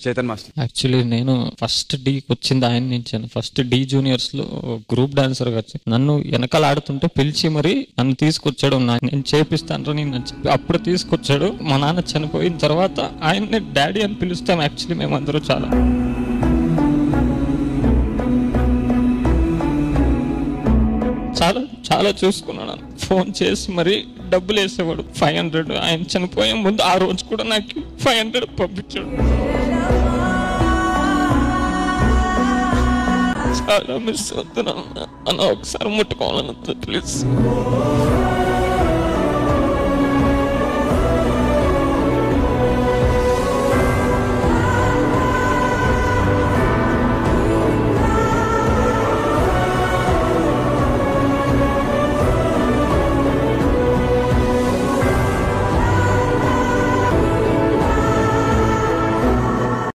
Chetan master. Actually నేను first డీకి వచ్చింది ఆయన నుంచాను. ఫస్ట్ డి జూనియర్స్ లో గ్రూప్ డాన్సర్ గా వచ్చి నన్ను వెనకాల ఆడుతుంటే పిలిచి మరి నన్ను తీసుకొచ్చాడు. నేను చేపిస్తాను నేను చెప్పి అప్పుడు తీసుకొచ్చాడు. మా నాన్న చనిపోయిన తర్వాత ఆయన్ని డాడీ అని పిలుస్తాం. యాక్చువల్లీ మేమందరూ చాలా చాలా చాలా చూసుకున్నాను. ఫోన్ చేసి మరి డబ్బులు వేసేవాడు 500. ఆయన చనిపోయే ముందు ఆ రోజు కూడా నాకు 500 పంపించాడు. చాలా మిస్ అవుతున్నాను అన్న. ఒకసారి ముట్టుకోవాలన్న ప్లీజ్.